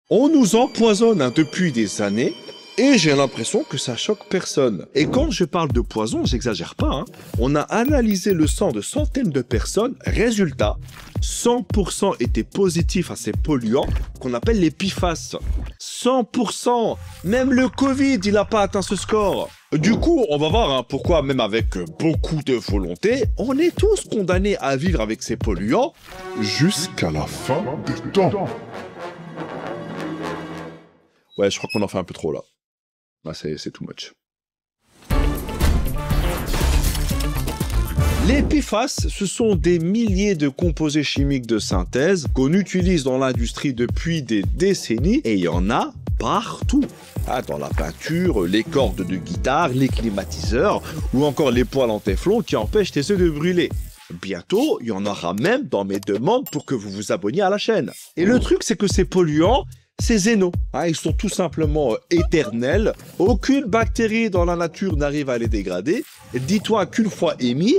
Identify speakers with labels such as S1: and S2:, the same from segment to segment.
S1: On nous empoisonne depuis des années et j'ai l'impression que ça choque personne. Et quand je parle de poison, j'exagère pas. On a analysé le sang de centaines de personnes. Résultat, 100% étaient positifs à ces polluants qu'on appelle les PFAS. 100%. Même le Covid, il n'a pas atteint ce score. Du coup, on va voir pourquoi, même avec beaucoup de volonté, on est tous condamnés à vivre avec ces polluants jusqu'à la fin des temps. Ouais, je crois qu'on en fait un peu trop là. Là, c'est too much. Les PFAS, ce sont des milliers de composés chimiques de synthèse qu'on utilise dans l'industrie depuis des décennies et il y en a partout. Dans la peinture, les cordes de guitare, les climatiseurs ou encore les poêles en téflon qui empêchent tes œufs de brûler. Bientôt, il y en aura même dans mes demandes pour que vous vous abonniez à la chaîne. Et le truc, c'est que ces polluants, ces zénos, ils sont tout simplement éternels. Aucune bactérie dans la nature n'arrive à les dégrader. Dis-toi qu'une fois émis,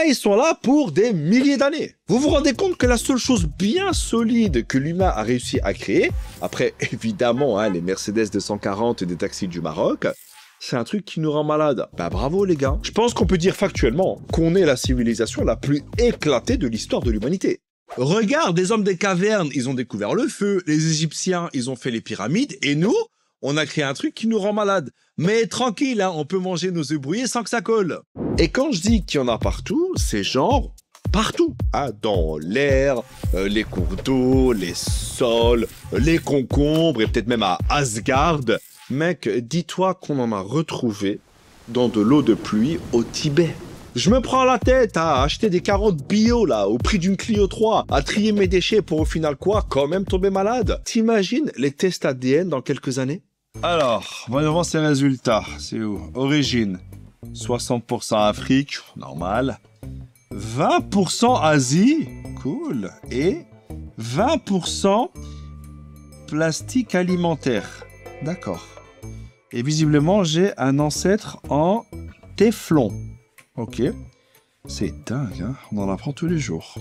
S1: ils sont là pour des milliers d'années. Vous vous rendez compte que la seule chose bien solide que l'humain a réussi à créer, après évidemment les Mercedes 240 et des taxis du Maroc, c'est un truc qui nous rend malade. Bravo les gars. Je pense qu'on peut dire factuellement qu'on est la civilisation la plus éclatée de l'histoire de l'humanité. Regarde, les hommes des cavernes, ils ont découvert le feu, les Égyptiens, ils ont fait les pyramides, et nous, on a créé un truc qui nous rend malade. Mais tranquille, on peut manger nos œufs brouillés sans que ça colle. Et quand je dis qu'il y en a partout, c'est genre partout. Dans l'air, les cours d'eau, les sols, les concombres, et peut-être même à Asgard. Mec, dis-toi qu'on en a retrouvé dans de l'eau de pluie au Tibet. Je me prends la tête à acheter des carottes bio, là, au prix d'une Clio 3, à trier mes déchets pour au final quoi, quand même tomber malade. T'imagines les tests ADN dans quelques années? Alors, voyons voir ces résultats. C'est où? Origine. 60% Afrique, normal. 20% Asie, cool. Et 20% plastique alimentaire. D'accord. Et visiblement, j'ai un ancêtre en téflon. Ok, c'est dingue, on en apprend tous les jours.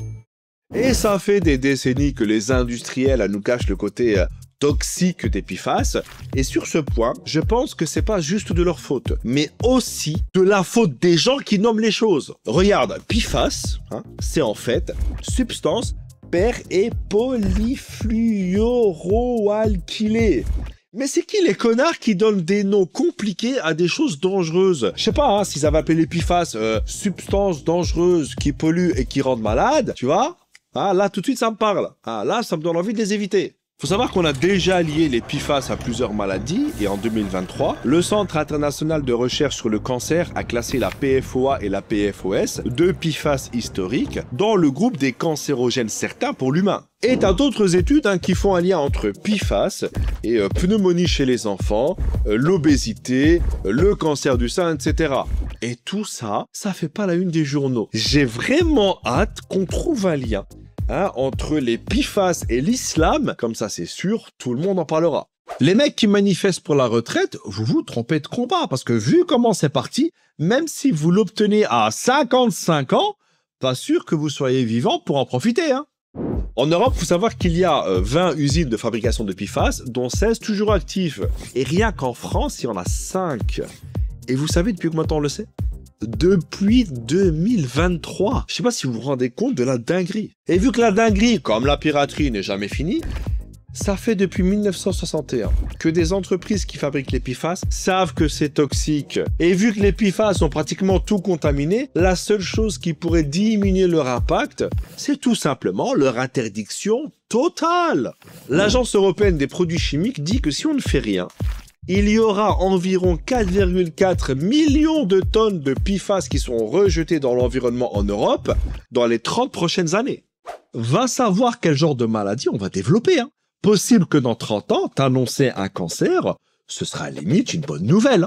S1: Et ça fait des décennies que les industriels nous cachent le côté toxique des PFAS. Et sur ce point, je pense que c'est pas juste de leur faute, mais aussi de la faute des gens qui nomment les choses. Regarde, PFAS, c'est en fait substance per- et polyfluoroalkylée. Mais c'est qui les connards qui donnent des noms compliqués à des choses dangereuses? Je sais pas s'ils avaient appelé les PFAS substances dangereuses qui polluent et qui rendent malades, tu vois? Là tout de suite ça me parle. Là ça me donne envie de les éviter. Faut savoir qu'on a déjà lié les PFAS à plusieurs maladies et en 2023, le Centre international de recherche sur le cancer a classé la PFOA et la PFOS, deux PFAS historiques, dans le groupe des cancérogènes certains pour l'humain. Et t'as d'autres études qui font un lien entre PFAS et pneumonie chez les enfants, l'obésité, le cancer du sein, etc. Et tout ça, ça fait pas la une des journaux. J'ai vraiment hâte qu'on trouve un lien entre les PFAS et l'islam, comme ça c'est sûr, tout le monde en parlera. Les mecs qui manifestent pour la retraite, vous vous trompez de combat, parce que vu comment c'est parti, même si vous l'obtenez à 55 ans, pas sûr que vous soyez vivant pour en profiter. En Europe, il faut savoir qu'il y a 20 usines de fabrication de PFAS, dont 16 toujours actives. Et rien qu'en France, il y en a 5. Et vous savez depuis combien de temps on le sait? Depuis 2023. Je sais pas si vous vous rendez compte de la dinguerie. Et vu que la dinguerie, comme la piraterie, n'est jamais finie, ça fait depuis 1961 que des entreprises qui fabriquent les PFAS savent que c'est toxique. Et vu que les PFAS ont pratiquement tout contaminé, la seule chose qui pourrait diminuer leur impact, c'est tout simplement leur interdiction totale. L'Agence européenne des produits chimiques dit que si on ne fait rien, il y aura environ 4,4 millions de tonnes de PFAS qui seront rejetées dans l'environnement en Europe dans les 30 prochaines années. Va savoir quel genre de maladie on va développer. Possible que dans 30 ans, t'annoncer un cancer, ce sera limite une bonne nouvelle.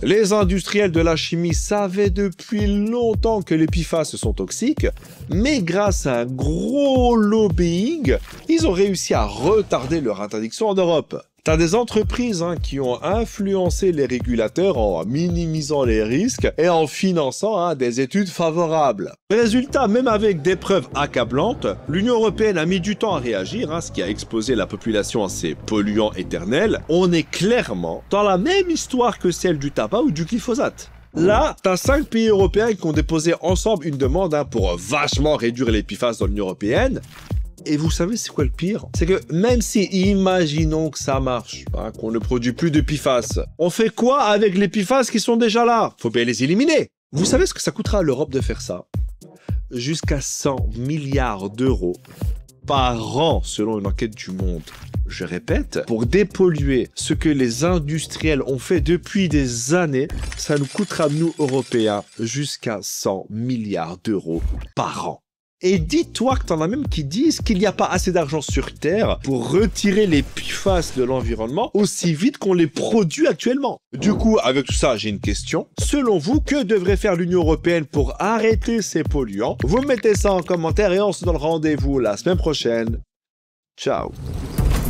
S1: Les industriels de la chimie savaient depuis longtemps que les PFAS sont toxiques, mais grâce à un gros lobbying, ils ont réussi à retarder leur interdiction en Europe. T'as des entreprises qui ont influencé les régulateurs en minimisant les risques et en finançant des études favorables. Résultat, même avec des preuves accablantes, l'Union européenne a mis du temps à réagir, ce qui a exposé la population à ces polluants éternels. On est clairement dans la même histoire que celle du tabac ou du glyphosate. Là, t'as 5 pays européens qui ont déposé ensemble une demande pour vachement réduire les PFAS dans l'Union européenne. Et vous savez c'est quoi le pire? C'est que même si, imaginons que ça marche, qu'on ne produit plus de PFAS, on fait quoi avec les PFAS qui sont déjà là? Faut bien les éliminer. Vous savez ce que ça coûtera à l'Europe de faire ça? Jusqu'à 100 milliards d'euros par an, selon une enquête du Monde. Je répète, pour dépolluer ce que les industriels ont fait depuis des années, ça nous coûtera, nous, Européens, jusqu'à 100 milliards d'euros par an. Et dis-toi que t'en as même qui disent qu'il n'y a pas assez d'argent sur Terre pour retirer les PFAS de l'environnement aussi vite qu'on les produit actuellement. Du coup, avec tout ça, j'ai une question. Selon vous, que devrait faire l'Union européenne pour arrêter ces polluants? Vous mettez ça en commentaire et on se donne rendez-vous la semaine prochaine. Ciao.